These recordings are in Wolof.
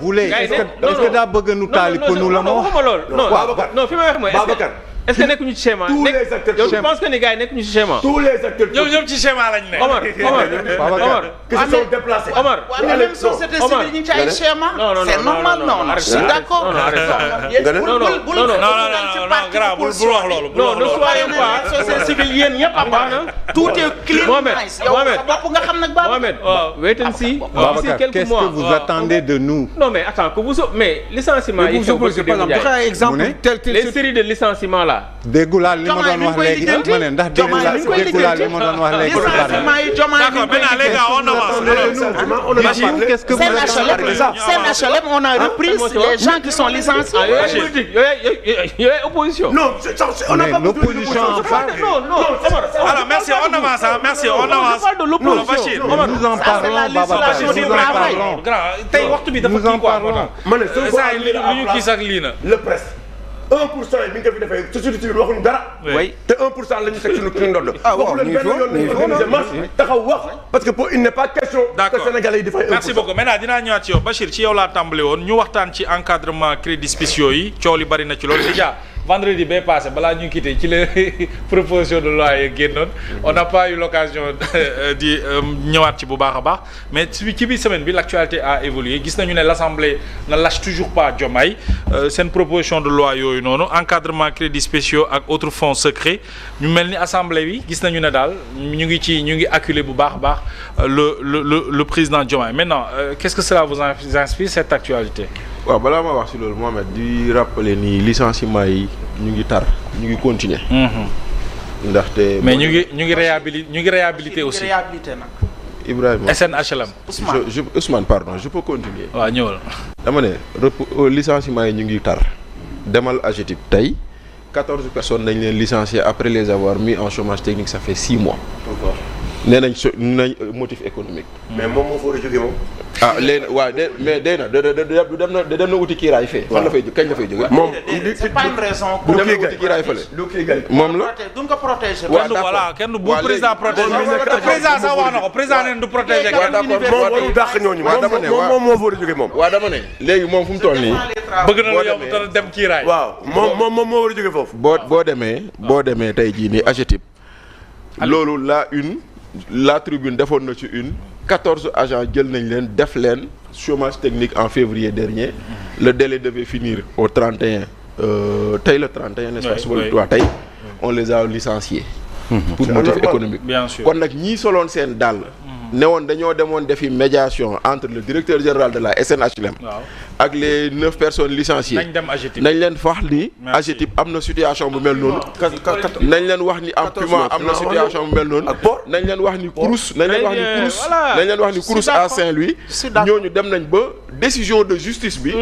est-ce que daa bëgg nu taali ko nu la moo non fi may wax mooy est-ce que nekkuñu ci schéma tous les acteurs yow je pense que ni gars yi nekkuñu ci schéma tous les acteurs ñoom ci schéma lañ ne Omar qui se sont déplacés Omar mais même société civile ñu ci ay schéma c'est normal non je suis d'accord non bul wax loolu non ne soyons pas société civile yéen ñëpp am tout est clean nice yow sa bopp nga xam nag Mohamed wait and see Babacar, qu'est-ce que vous attendez de nous? Non mais attends que mais licenciement yi les séries de licenciement là déggu laa li ma doon wax léegi ma ne ndax déggu laa li ma doon wax léegi d'accord maintenant les gars on avance qu'est-ce que vous HLM on a repris les gens qui sont licenciés yooyu opposition non on n'a pas l'opposition en parle alors merci on avance merci on avance de l'opposition nous en parlons Babacar nous en parlons tey waxtu bi dafa nous en parlons ma ne soo saa yi li ñu gis ak lii na le presse 1% yi bi nga fi defee société civile waxuñu dara. oui te 1% la ñu teg suñu ndodd. waaw benn yoon ñu organiser marche taxaw wax parce que pour il n'est pas question. d'accord que Sénégalais yi di fay 1%. merci beaucoup maintenant dinaa ñëwaat ci yow Bachir ci yow laa tàmbale woon ñu waxtaan ci encadrement crédits spéciaux yi coow li bari na ci loolu déjà vendredi bay passé balaa ñu quitté ci la proposition de loi yi génnoon on n'a pas eu l'occasion di ñëwaat ci bu baax a baax mais ci biir semaine bi l'actualité a évolué gis nañu ne l'Assemblée ne lâche toujours pas Diomaye seen proposition de loi yooyu noonu encadrement crédits spéciaux ak autres fonds secrets ñu mel ni Assemblée bi gis nañu ne daal ñu ngi acculé bu baax a baax le président Diomaye maintenant qu'est-ce que cela vous inspire cette actualité? waaw balaa ma wax ci loolu Mohamed di rappeler ni licenciement yi ñu ngi tar ñu ngi continuer. ndaxte. mais ñu ngi réhabilité aussi. Ibrahima SNHLM. Ousmane pardon je peux continuer. waaw ñëwal. dama ne licenciement yi ñu ngi tar demal AGETIP tey 14 personnes dañ leen licencier après les avoir mis en chômage technique ça fait 6 mois. nee nañ motif économique. mais moom moo fa war a jógee moom. ah léegi waaw mais day na dem na uti kiiraay fee. fan la fay kañ la fay jógee. moom c'est pas une raison. bu dem na uti kiiraay fële. moom la. duñ ko protéger. waaw d'accord voilà kenn bu président protéger président sax wax na ko président neen du protéger. waaw d'accord moom warul dàq ñooñu. waaw dama ne moom moo fa war a jógee moom. waaw dama ne léegi moom fu mu toll nii. bëgg na la yomb dana dem kiiraay. waaw moom moo war a jógee foofu. boo demee tey jii nii AGETIP. loolu la tribune defoon na ci 14 agents jël nañ leen def leen chômage technique en février dernier. Le délai devait finir au 31 tey le 31 n'est-ce pas suba le 3 tey on les a licenciés. pour motif économique. bien sûr kon nag ñii soloon seen dàll. ne woon dañoo demoon defi médiation entre le directeur général de la SNHLM. ak les 9 personnes licenciées. nañ dem AGETIP nañ leen wax ni. AGETIP am na situation bu mel noonu. nañ leen wax ni Puma am na situation bu mel noonu. nañ leen wax ni Crous. nañ leen wax ni Crous à Saint-Louis. ñooñu dem nañ ba décision de justice bi.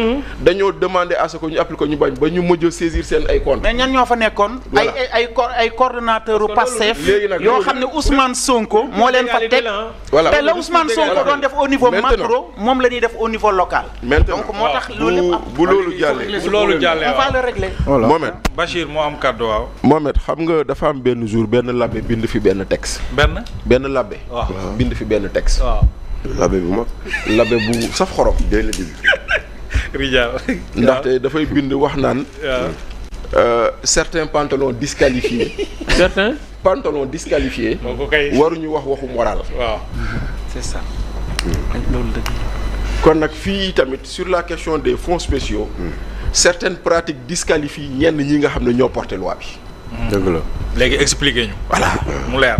dañoo demander à ce que ñu applique ko ñu bañ ba ñu mujj saisir seen ay comptes. mais ñan ñoo fa nekkoon. ay coordonnateurs u Pastef. yoo xam ne Ousmane Sonko moo leen fa teg. voilà te la Ousmane Sonko doon def au niveau macro moom la ñuy def au niveau local. donc moo tax loolu lépp bu loolu jàllee on va le régler. voilà Mohamed Bachir moo am kàddu waaw. Mohamed xam nga dafa am benn jour benn labbe bind fi benn texte. benn labbe. waaw bind fi benn texte. waaw labbe bu mag. labbe bu saf xorom. day la dégg. Rijal. ndaxte dafay bind wax naan. certains pantalons disqualifiés. certains pantalons disqualifiés. waruñu wax waxu moral. waaw c'est ça. loolu dëgg. kon nag fii tamit sur la question des fonds spéciaux. certaines pratiques disqualifient ñenn ñi nga xam ne ñoo porté loi bi. dëgg la. léegi expliquer ñu. voilà mu leer.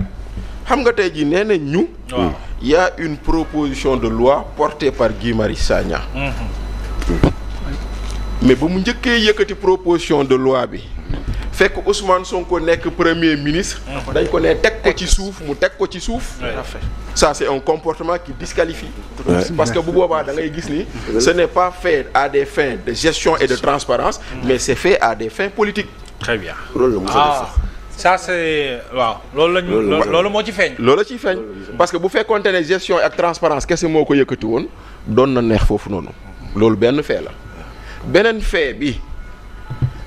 xam nga tey jii nee nañ ñu. waaw y a une proposition de loi portée par Guy Marius Sagna. mais ba mu njëkkee yëkkati proposition de loi bi. fekk Ousmane Sonko nekk premier ministre. dañ ko ne teg ko ci suuf mu teg ko ci suuf. ça c'est un comportement qui disqualifie. parce que bu boobaa da ngay gis ni. ce n'est pas fait à des fins de gestion et de transparence mais c'est fait à des fins politiques. très bien. ça c'est waaw loolu moo ci feeñ. loolu ciy feeñ parce que bu fekkoonte ne gestion ak transparence kese moo ko yëkkati woon doon na neex foofu noonu loolu benn fait la beneen fait bi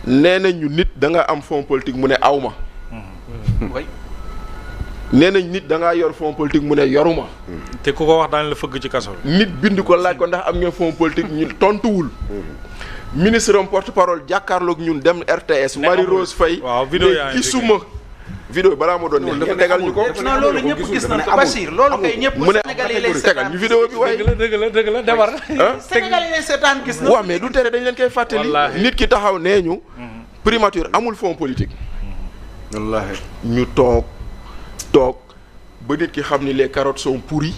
nee nañu nit da nga am fonds politique mu ne awma nee nañ nit da ngaa yor fonds politique mu ne yoruma. te ku ko wax daañu la fëgg ci kaso bi. nit bind ko laaj ko ndax am ngeen fonds politique ñu tontuwul. ministre am porte parole jàkkaarloog ñun dem RTS. Marie Rose Faye. waaw vidéo yaa ngi gisuma. vidéo balaa ma doon ne dafa tegal ñu ko. non loolu ñëpp gis nañ ko Bachir loolu kay ñëpp Sénégalais lay tegal ñu vidéo bi waaye. dëgg la debar. Sénégalais lay seetaan gis na. waaw mais du tere dañ leen koy fàttali. nit ki taxaw nee ñu. primature amul fonds politique. wallaahi ñu toog ba nit ki xam ni les carottes sont pourries.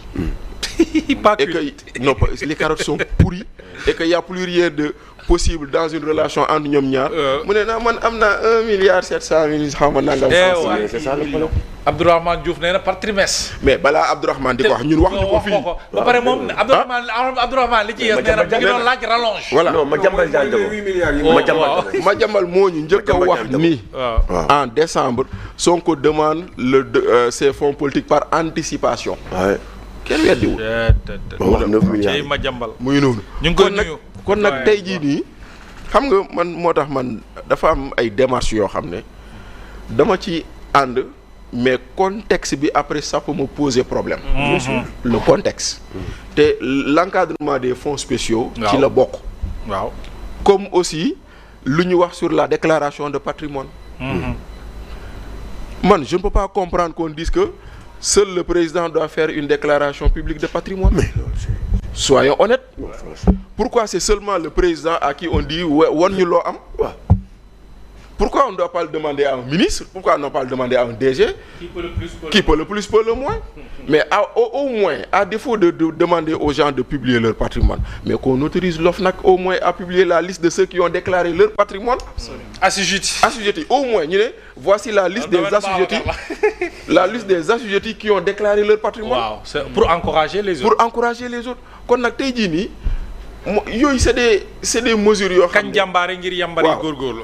pas et que non les carottes sont pourries et que y a plus rien de possible dans une relation entre ñoom ñaar. mu ne naa man am naa 1,7 milliard xaw ma nangam. c'est ça le problème. Abdourahmane Diouf nee na par trimestre. mais balaa Abdourahmane di ko wax ñun wax ñu ko fii. ba pare moom Abdourahmane li ci yées nee na mi ngi doon laaj rallonge. voilà non ma jàmbal jàng ko ma jàmbal moo ñu njëkk a wax ni. en décembre Sonko demande ses fonds politiques par anticipation. waaw kenn weddiwul. ma wax 9 milliards yi ma jàmbal. muy noonu. ñu ngi koy nuyu kon nag tey jii nii xam nga man moo tax man dafa am ay démarches yoo xam ne dama ci ànd mais contexte bi après ça peut me poser problème. Bien sûr. Le contexte. te l'encadrement des fonds spéciaux. ci la bokk. waaw comme aussi lu ñu wax sur la déclaration de patrimoine. man je ne peux pas comprendre qu'on dise que seul le président doit faire une déclaration publique de patrimoine. Mais soyons honnêtes. Pourquoi c'est seulement le président à qui on dit won ñu loo am. Pourquoi on ne doit pas le demander à un ministre? Pourquoi on ne doit pas le demander à un DG? Qui peut le plus, peut le moins. Mais au moins, à défaut de demander aux gens de publier leur patrimoine, mais qu'on autorise l'OFNAC au moins à publier la liste de ceux qui ont déclaré leur patrimoine. Assujettis. Au moins, voici la liste des assujettis. La liste des assujettis qui ont déclaré leur patrimoine. Wow. C'est pour encourager les autres. Pour encourager les autres. Kon nag tey jii nii yooyu c'est des mesures yoo xam ne. kañ jàmbaare ngir yàmbari góorgóorlu.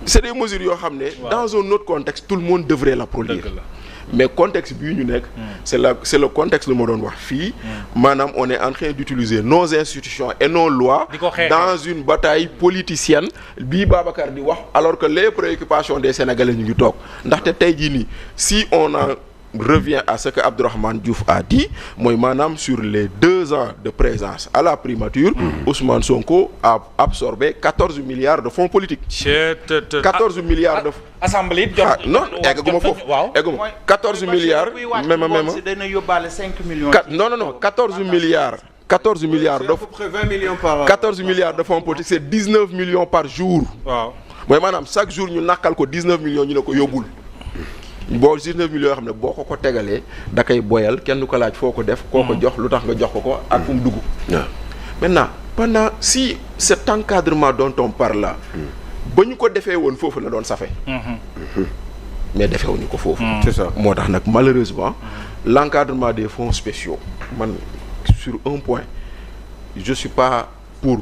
C'est des mesures yoo xam ne dans un autre contexte tout le monde devrait l'applaudir. Mais contexte bii ñu nekk c'est le contexte lu ma doon wax fii maanaam on est en train d'utiliser nos institutions et nos lois dans une bataille politicienne bii Babacar di wax alors que les préoccupations des Sénégalais ñu ngi toog ndaxte tey jii nii si on en revient à ce que Abdourahmane Diouf a dit mooy maanaam sur les 2 ans de présence à la primature Ousmane Sonko a absorbé 14 milliards de fonds politiques 14 milliards de assemblée non egguma foofu egguma 14 milliards même dana yóbbaale 5 millions non 14 milliards de 20 millions par 14 milliards de fonds politiques c'est 19 millions par jour waaw mooy maanaam chaque jour ñu nakkal ko 19 millions ñu ne ko yóbbul boo 19 millions yoo xam ne boo ko tegalee da koy boyal kenn du ko laaj foo ko def koo ko jox lu tax nga jox ko ak fu mu dugg maintenant pendant si cet encadrement dont on parle là ba ñu ko defee woon foofu la doon safe mais defeewuñu ko foofu c'est ça moo tax nag malheureusement l'encadrement des fonds spéciaux man sur un point je suis pas pour